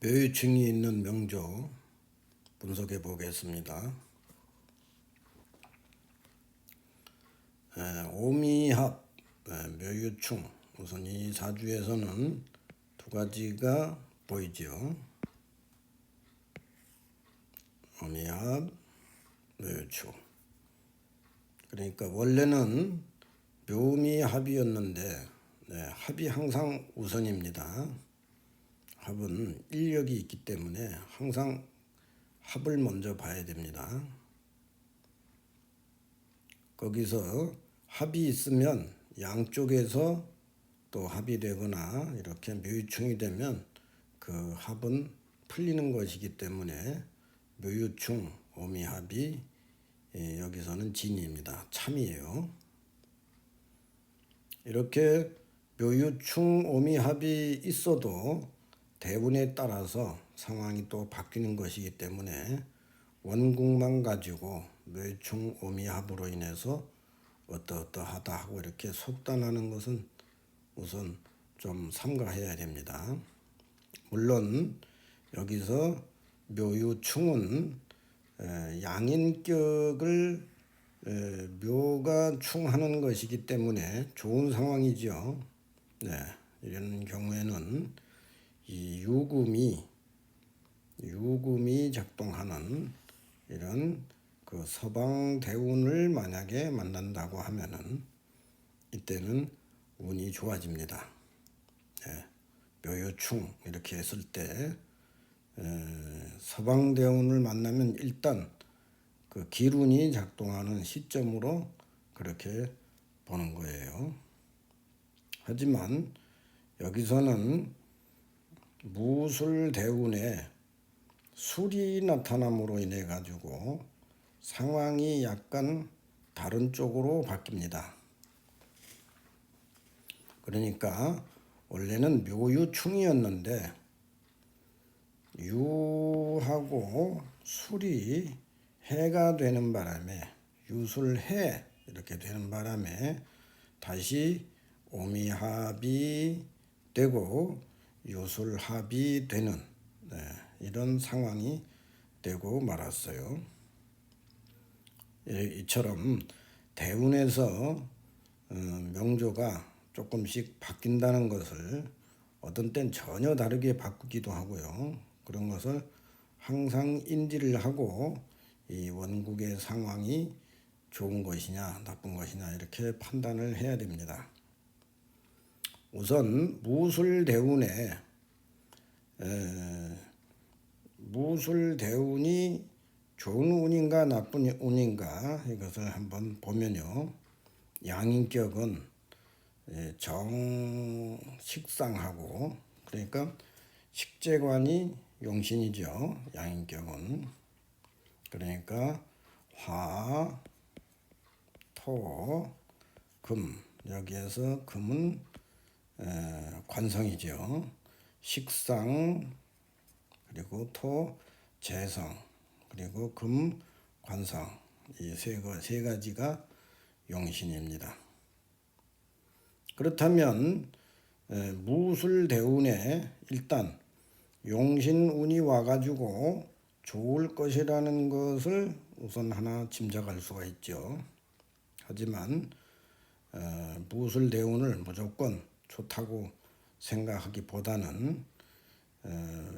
묘유충이 있는 명조 분석해 보겠습니다. 오미합, 묘유충, 우선 이 사주에서는 두 가지가 보이죠. 오미합, 묘유충. 그러니까 원래는 묘미합이었는데 합이 항상 우선입니다. 합은 인력이 있기 때문에 항상 합을 먼저 봐야 됩니다. 거기서 합이 있으면 양쪽에서 또 합이 되거나 이렇게 묘유충이 되면 그 합은 풀리는 것이기 때문에 묘유충, 오미합이 여기서는 진입니다. 참이에요. 이렇게 묘유충, 오미합이 있어도 대운에 따라서 상황이 또 바뀌는 것이기 때문에 원국만 가지고 묘유충, 오미합으로 인해서 어떠어떠하다 하고 이렇게 속단하는 것은 우선 좀 삼가해야 됩니다. 물론 여기서 묘유충은 양인격을 묘가 충하는 것이기 때문에 좋은 상황이죠. 이런 경우에는 이 유금이 작동하는 이런 그 서방 대운을 만약에 만난다고 하면은 이때는 운이 좋아집니다. 묘유충 이렇게 했을 때 서방 대운을 만나면 일단 그 기운이 작동하는 시점으로 그렇게 보는 거예요. 하지만 여기서는 무술 대운에 술이 나타남으로 인해 가지고 상황이 약간 다른 쪽으로 바뀝니다. 그러니까 원래는 묘유충이었는데 유하고 술이 해가 되는 바람에 유술해 이렇게 되는 바람에 다시 오미합이 되고 유술합이 되는 이런 상황이 되고 말았어요. 이처럼 대운에서 명조가 조금씩 바뀐다는 것을 어떤 땐 전혀 다르게 바꾸기도 하고요. 그런 것을 항상 인지를 하고 이 원국의 상황이 좋은 것이냐 나쁜 것이냐 이렇게 판단을 해야 됩니다. 우선 무술대운에 무술대운이 좋은 운인가 나쁜 운인가 이것을 한번 보면요. 양인격은 정식상하고 그러니까 식재관이 용신이죠. 양인격은 그러니까 화, 토, 금 여기에서 금은 관성이죠. 식상 그리고 토, 재성 그리고 금, 관성 이 세 가지가 용신입니다. 그렇다면 무술대운에 일단 용신운이 와가지고 좋을 것이라는 것을 우선 하나 짐작할 수가 있죠. 하지만 무술대운을 무조건 좋다고 생각하기보다는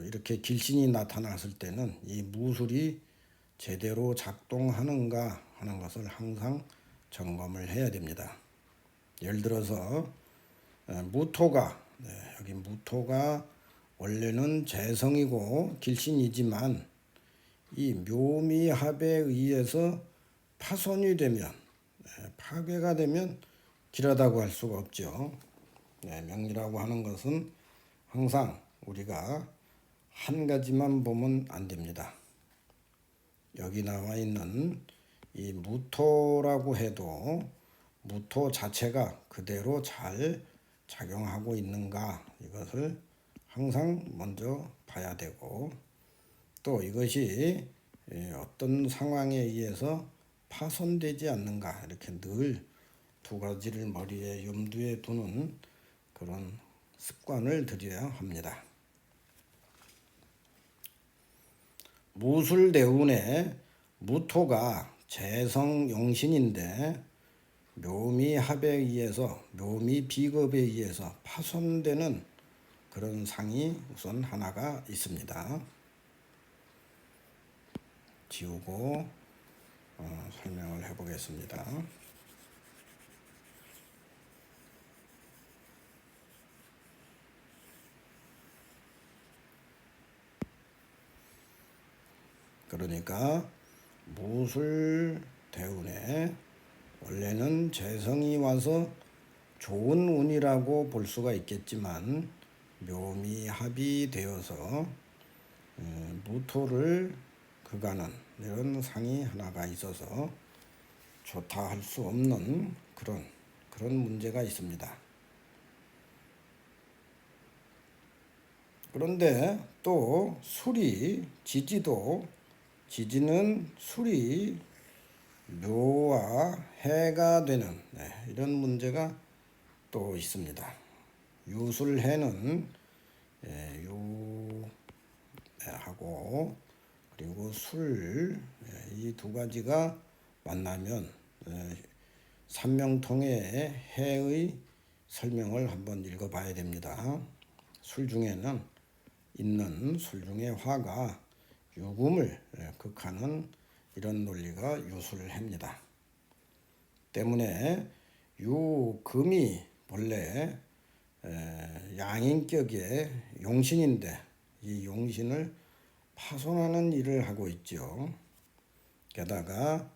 이렇게 길신이 나타났을 때는 이 무술이 제대로 작동하는가 하는 것을 항상 점검을 해야 됩니다. 예를 들어서 무토가 여기 무토가 원래는 재성이고 길신이지만 이 묘미합에 의해서 파손이 되면 파괴가 되면 길하다고 할 수가 없죠. 명리라고 하는 것은 항상 우리가 한 가지만 보면 안 됩니다. 여기 나와 있는 이 무토라고 해도 무토 자체가 그대로 잘 작용하고 있는가 이것을 항상 먼저 봐야 되고 또 이것이 어떤 상황에 의해서 파손되지 않는가 이렇게 늘 두 가지를 머리에 염두에 두는 그런 습관을 들여야 합니다. 무술대운의 무토가 재성용신인데 묘미합에 의해서 묘미 비겁에 의해서 파손되는 그런 상이 우선 하나가 있습니다. 지우고 설명을 해보겠습니다. 그러니까 무술대운에 원래는 재성이 와서 좋은 운이라고 볼 수가 있겠지만 묘미합이 되어서 무토를 극하는 이런 상이 하나가 있어서 좋다 할 수 없는 그런 문제가 있습니다. 그런데 또 술이 지지는 술이 묘와 해가 되는 이런 문제가 또 있습니다. 유술해는 유하고 그리고 술 이 두 가지가 만나면 삼명통의 해의 설명을 한번 읽어봐야 됩니다. 술 중에는 있는 술 중의 화가 유금을 극하는 이런 논리가 유술해입니다. 때문에 유금이 본래 양인격의 용신인데 이 용신을 파손하는 일을 하고 있죠. 게다가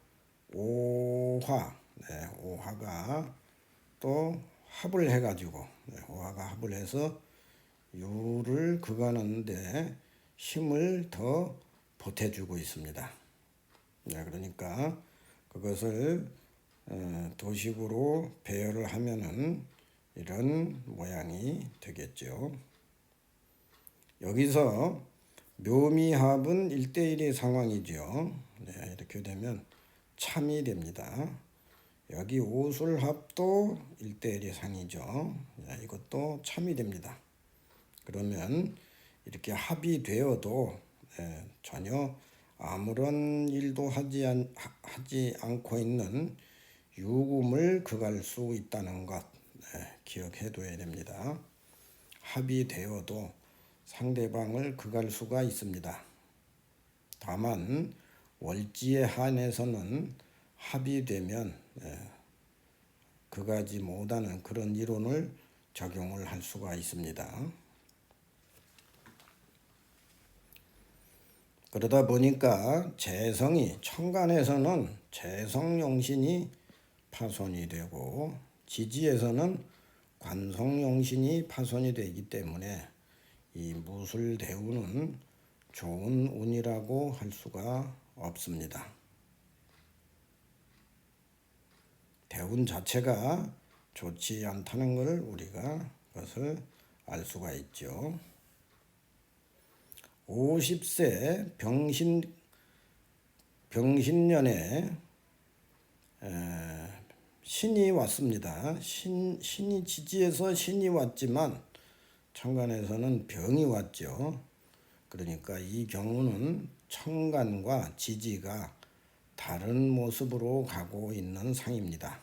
오화가 또 합을 해가지고 오화가 합을 해서 유를 극하는데 힘을 더 보태주고 있습니다. 그러니까 그것을 도식으로 배열을 하면은 이런 모양이 되겠죠. 여기서 묘미합은 1대1의 상황이죠. 이렇게 되면 참이 됩니다. 여기 오술합도 1대1의 상이죠. 이것도 참이 됩니다. 그러면 이렇게 합이 되어도 전혀 아무런 일도 하지 않고 있는 유금을 극할 수 있다는 것 기억해 둬야 됩니다. 합이 되어도 상대방을 극할 수가 있습니다. 다만 월지에 한해서는 합이 되면 극하지 못하는 그런 이론을 적용을 할 수가 있습니다. 그러다 보니까 재성이 천간에서는 재성용신이 파손이 되고 지지에서는 관성용신이 파손이 되기 때문에 이 무술대운은 좋은 운이라고 할 수가 없습니다. 대운 자체가 좋지 않다는 것을 우리가 그것을 알 수가 있죠. 50세 병신년에 신이 왔습니다. 신이 지지에서 신이 왔지만 천간에서는 병이 왔죠. 그러니까 이 경우는 천간과 지지가 다른 모습으로 가고 있는 상입니다.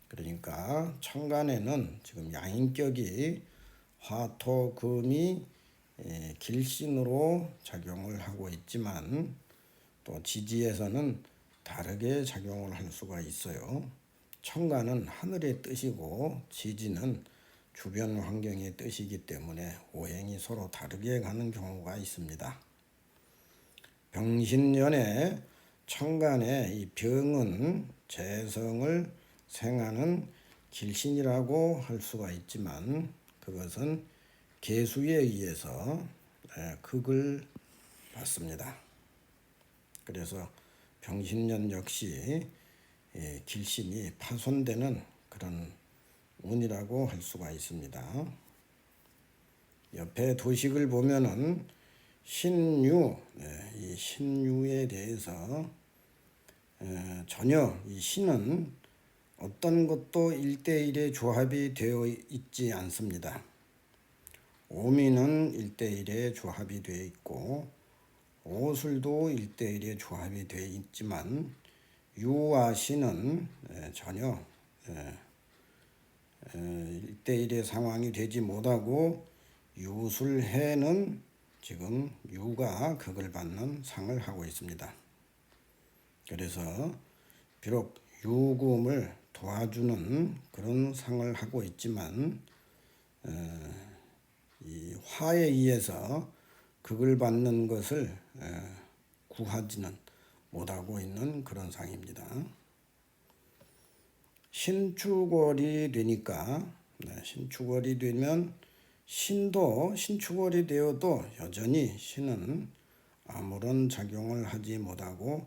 그러니까 천간에는 지금 양인격이 화토금이 길신으로 작용을 하고 있지만 또 지지에서는 다르게 작용을 할 수가 있어요. 천간은 하늘의 뜻이고 지지는 주변 환경의 뜻이기 때문에 오행이 서로 다르게 가는 경우가 있습니다. 병신년에 천간의 이 병은 재성을 생하는 길신이라고 할 수가 있지만 그것은 계수에 의해서 극을 받습니다. 그래서 병신년 역시 길신이 파손되는 그런 운이라고 할 수가 있습니다. 옆에 도식을 보면은 신유, 이 신유에 대해서 전혀 이 신은 어떤 것도 1대1의 조합이 되어 있지 않습니다. 오미는 1대1의 조합이 되어 있고 오술도 1대1의 조합이 되어 있지만 유와 신은 전혀 1대1의 상황이 되지 못하고 유술해는 지금 유가 극을 받는 상을 하고 있습니다. 그래서 비록 유금을 도와주는 그런 상을 하고 있지만 이 화에 의해서 극을 받는 것을 구하지는 못하고 있는 그런 상입니다. 신축월이 되니까 신축월이 되면 신도 신축월이 되어도 여전히 신은 아무런 작용을 하지 못하고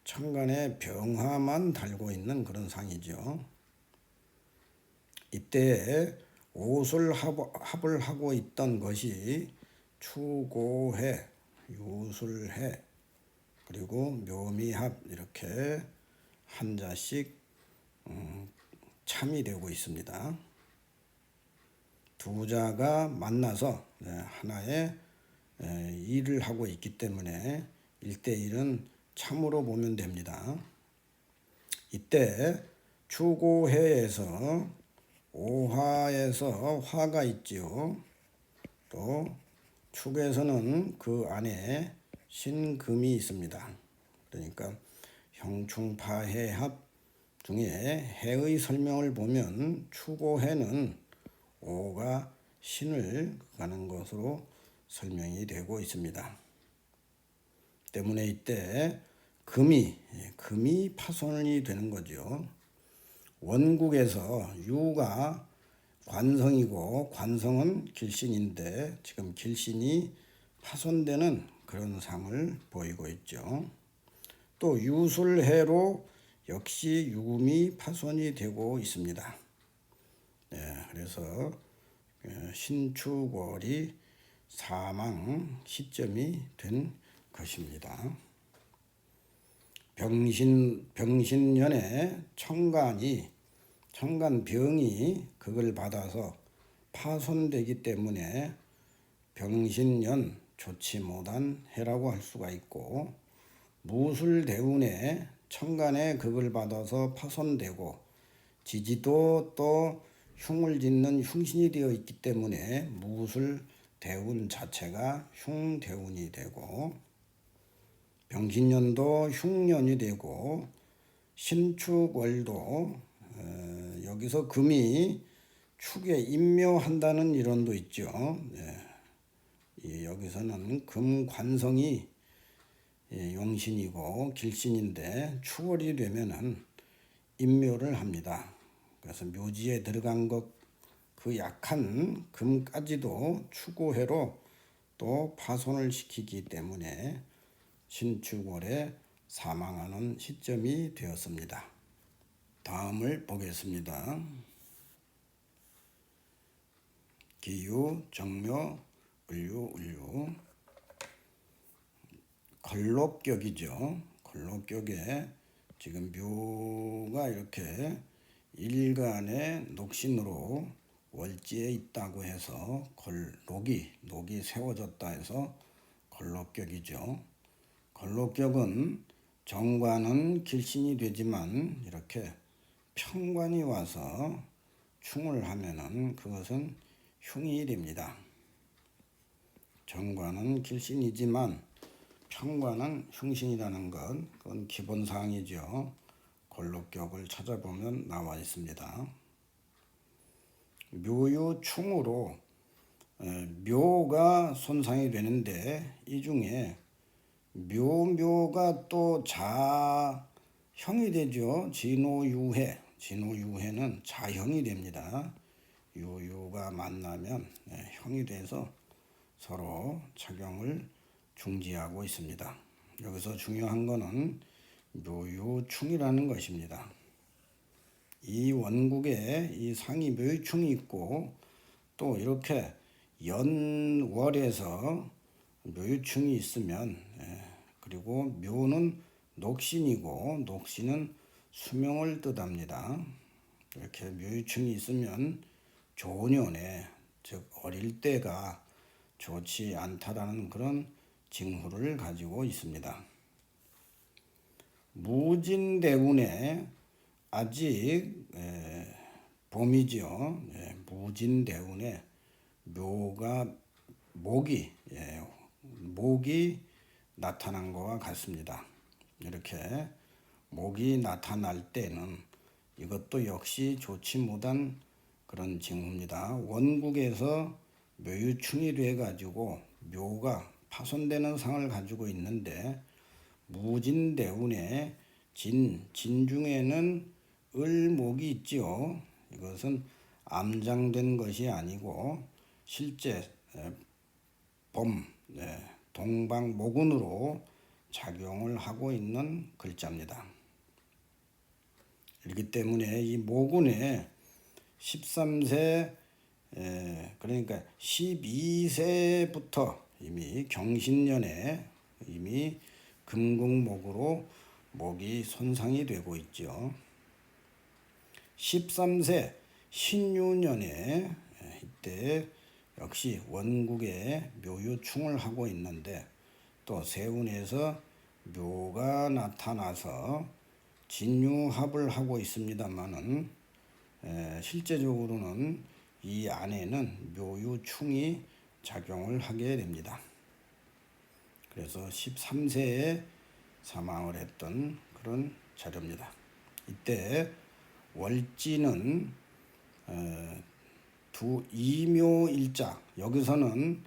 천간에 병화만 달고 있는 그런 상이죠. 이때에 오술합을 하고 있던 것이 추고해, 유술해, 그리고 묘미합 이렇게 한자씩 참이 되고 있습니다. 두 자가 만나서 하나의 일을 하고 있기 때문에 1대1은 참으로 보면 됩니다. 이때 추고해에서 오화에서 화가 있지요. 또 축에서는 그 안에 신금이 있습니다. 그러니까 형충파해합 중에 해의 설명을 보면 추고해는 오가 신을 가는 것으로 설명이 되고 있습니다. 때문에 이때 금이 파손이 되는 거죠. 원국에서 유가 관성이고 관성은 길신인데 지금 길신이 파손되는 그런 상을 보이고 있죠. 또 유술해로 역시 유금이 파손이 되고 있습니다. 그래서 신축월이 사망 시점이 된 것입니다. 병신년에 청간병이 극을 받아서 파손되기 때문에 병신년 좋지 못한 해라고 할 수가 있고, 무술대운에 천간에 극을 받아서 파손되고 지지도 또 흉을 짓는 흉신이 되어 있기 때문에 무술대운 자체가 흉대운이 되고, 병신년도 흉년이 되고, 신축월도 여기서 금이 축에 임묘한다는 이론도 있죠. 여기서는 금관성이 용신이고 길신인데 축월이 되면은 임묘를 합니다. 그래서 묘지에 들어간 것 그 약한 금까지도 추고해로 또 파손을 시키기 때문에 신축월에 사망하는 시점이 되었습니다. 다음을 보겠습니다. 기유, 정묘, 을유. 걸록격이죠. 걸록격에 지금 묘가 이렇게 일간의 녹신으로 월지에 있다고 해서 녹이 세워졌다 해서 걸록격이죠. 걸록격은 정관은 길신이 되지만 이렇게 평관이 와서 충을 하면은 그것은 흉이 됩니다. 정관은 길신이지만 평관은 흉신이라는 건 그건 기본사항이죠. 걸록격을 찾아보면 나와 있습니다. 묘유충으로 묘가 손상이 되는데 이 중에 묘가 또 자형이 되죠. 진호유해는 자형이 됩니다. 유가 만나면 형이 돼서 서로 작용을 중지하고 있습니다. 여기서 중요한 거는 묘유충이라는 것입니다. 이 원국에 이 상이 묘유충이 있고 또 이렇게 연월에서 묘유충이 있으면 그리고 묘는 녹신이고 녹신은 수명을 뜻합니다. 이렇게 묘유충이 있으면 조년에 즉 어릴 때가 좋지 않다라는 그런 징후를 가지고 있습니다. 무진대운에 아직 봄이죠. 무진대운에 목이 나타난 것과 같습니다. 이렇게 목이 나타날 때는 이것도 역시 좋지 못한 그런 징후입니다. 원국에서 묘유충이 돼 가지고 묘가 파손되는 상을 가지고 있는데 무진대운에 진중에는 을목이 있지요. 이것은 암장된 것이 아니고 실제 동방모군으로 작용을 하고 있는 글자입니다. 그렇기 때문에 이 모군에 13세 그러니까 12세부터 이미 경신년에 이미 금국목으로 목이 손상이 되고 있죠. 13세 신유년에 이때 역시 원국에 묘유충을 하고 있는데 또 세운에서 묘가 나타나서 진유합을 하고 있습니다만은 실제적으로는 이 안에는 묘유충이 작용을 하게 됩니다. 그래서 13세에 사망을 했던 그런 자료입니다. 이때 월지는 이묘일자, 여기서는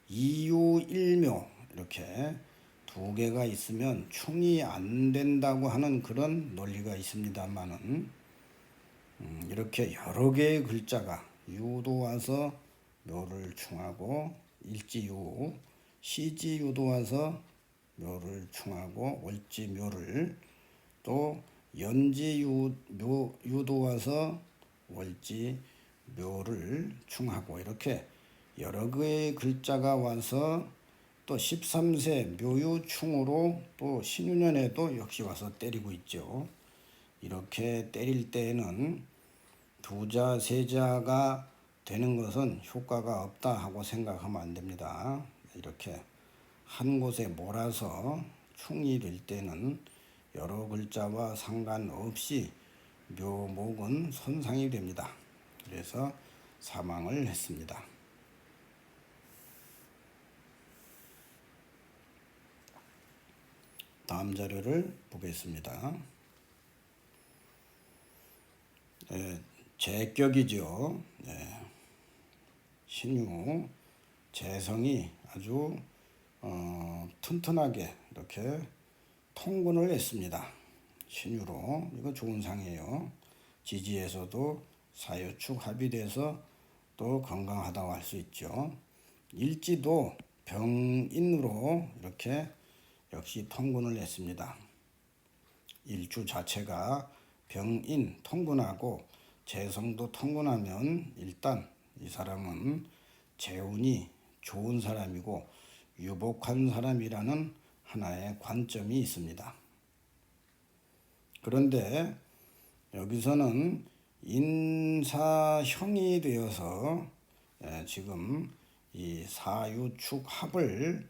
이유일묘 이렇게 두 개가 있으면 충이 안 된다고 하는 그런 논리가 있습니다만은 이렇게 여러 개의 글자가 유도 와서 묘를 충하고 일지유, 시지유도 와서 묘를 충하고 월지묘를 또 연지유도 와서 월지묘를 충하고 이렇게 여러 개의 글자가 와서 또 13세 묘유충으로 또 신유년에도 역시 와서 때리고 있죠. 이렇게 때릴 때에는 두자 세자가 되는 것은 효과가 없다 하고 생각하면 안 됩니다. 이렇게 한 곳에 몰아서 충이 될 때는 여러 글자와 상관없이 묘목은 손상이 됩니다. 그래서 사망을 했습니다. 다음 자료를 보겠습니다. 제격이죠. 신유 재성이 아주 튼튼하게 이렇게 통근을 했습니다. 신유로 이거 좋은 상이에요. 지지에서도 사유축 합의돼서 또 건강하다고 할 수 있죠. 일지도 병인으로 이렇게 역시 통근을 했습니다. 일주 자체가 병인 통근하고 재성도 통근하면 일단 이 사람은 재운이 좋은 사람이고 유복한 사람이라는 하나의 관점이 있습니다. 그런데 여기서는 인사형이 되어서 지금 이 사유축 합을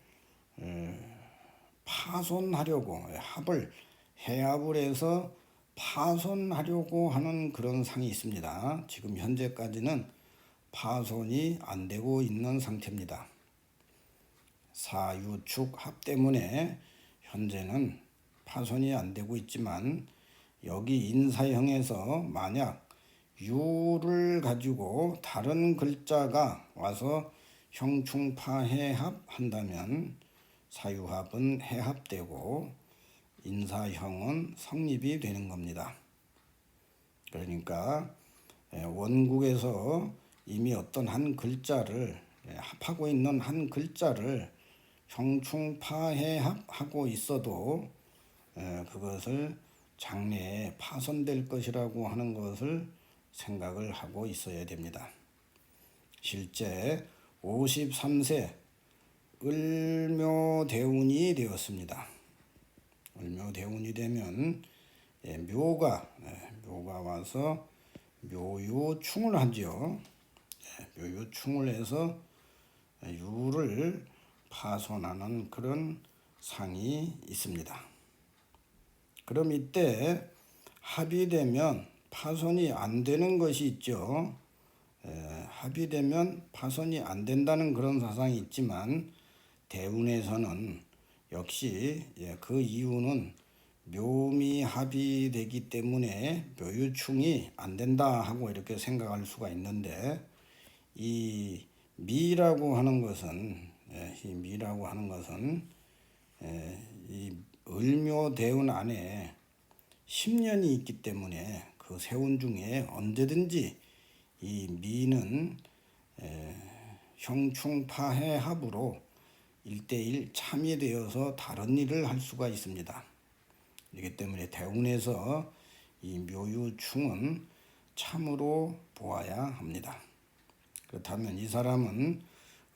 파손하려고 합을 해합을 해서 파손하려고 하는 그런 상이 있습니다. 지금 현재까지는 파손이 안 되고 있는 상태입니다. 사유축 합 때문에 현재는 파손이 안 되고 있지만 여기 인사형에서 만약 유를 가지고 다른 글자가 와서 형충파해합 한다면 사유합은 해합되고 인사형은 성립이 되는 겁니다. 그러니까 원국에서 이미 어떤 한 글자를 합하고 있는 한 글자를 형충파해합하고 있어도 그것을 장래에 파손될 것이라고 하는 것을 생각을 하고 있어야 됩니다. 실제 53세 을묘대운이 되었습니다. 을묘대운이 되면 묘가 와서 묘유충을 하죠. 묘유충을 해서 유를 파손하는 그런 상이 있습니다. 그럼 이때 합의되면 파손이 안 되는 것이 있죠. 합의되면 파손이 안 된다는 그런 사상이 있지만 대운에서는 역시 그 이유는 묘미 합의되기 때문에 묘유충이 안 된다 하고 이렇게 생각할 수가 있는데 이 미라고 하는 것은 이 을묘대운 안에 10년이 있기 때문에 그 세운 중에 언제든지 이 미는 형충파해 합으로 1대1 참여되어서 다른 일을 할 수가 있습니다. 그렇기 때문에 대운에서 이 묘유충은 참으로 보아야 합니다. 그렇다면 이 사람은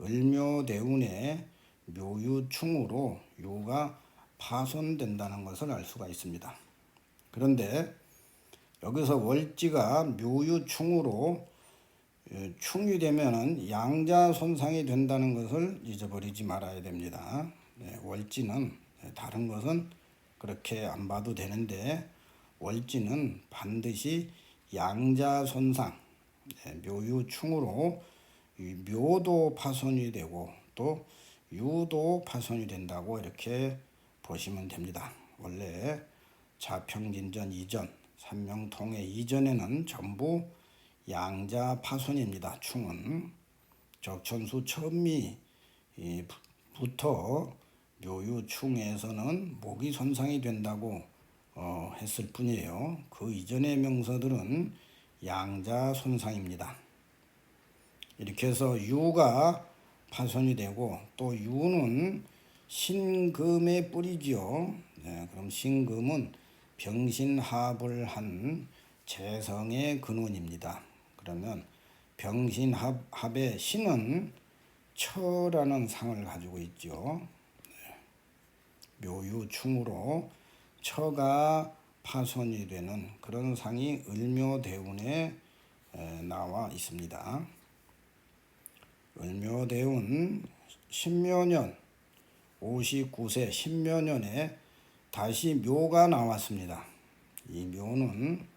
을묘대운의 묘유충으로 유가 파손된다는 것을 알 수가 있습니다. 그런데 여기서 월지가 묘유충으로 충이 되면은 양자 손상이 된다는 것을 잊어버리지 말아야 됩니다. 월지는 다른 것은 그렇게 안 봐도 되는데 월지는 반드시 양자 손상, 묘유충으로 묘도 파손이 되고 또 유도 파손이 된다고 이렇게 보시면 됩니다. 원래 자평진전 이전, 삼명통해 이전에는 전부 양자 파손입니다. 충은 적천수 처음미부터 묘유충에서는 목이 손상이 된다고 했을 뿐이에요. 그 이전의 명서들은 양자 손상입니다. 이렇게 해서 유가 파손이 되고 또 유는 신금의 뿌리지요. 그럼 신금은 병신합을 한 재성의 근원입니다. 그러면 병신합의 신은 처라는 상을 가지고 있죠. 묘유충으로 처가 파손이 되는 그런 상이 을묘대운에 나와 있습니다. 을묘대운 신묘년 59세 신묘년에 다시 묘가 나왔습니다. 이 묘는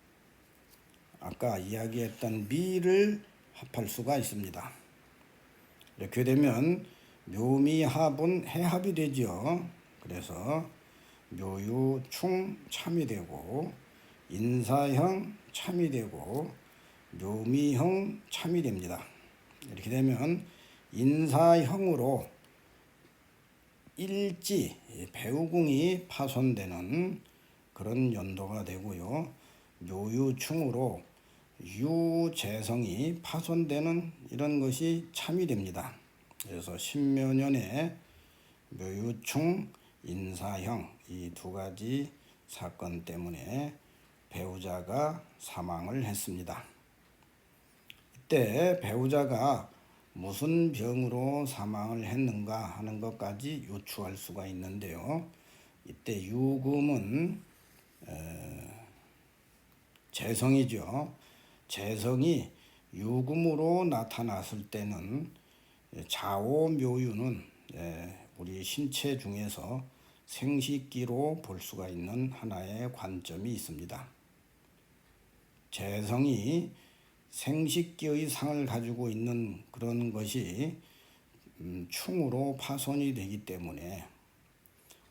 아까 이야기했던 미를 합할 수가 있습니다. 이렇게 되면 묘미합은 해합이 되죠. 그래서 묘유충 참이 되고 인사형 참이 되고 묘미형 참이 됩니다. 이렇게 되면 인사형으로 일지 배우궁이 파손되는 그런 연도가 되고요. 묘유충으로 유재성이 파손되는 이런 것이 참이 됩니다. 그래서 신묘년에 묘유충, 인사형 이 두 가지 사건 때문에 배우자가 사망을 했습니다. 이때 배우자가 무슨 병으로 사망을 했는가 하는 것까지 유추할 수가 있는데요. 이때 유금은 재성이죠. 재성이 유금으로 나타났을 때는 자오묘유는 우리 신체 중에서 생식기로 볼 수가 있는 하나의 관점이 있습니다. 재성이 생식기의 상을 가지고 있는 그런 것이 충으로 파손이 되기 때문에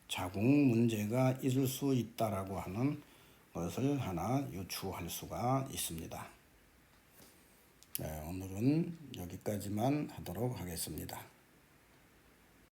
자궁 문제가 있을 수 있다라고 하는 것을 하나 유추할 수가 있습니다. 오늘은 여기까지만 하도록 하겠습니다.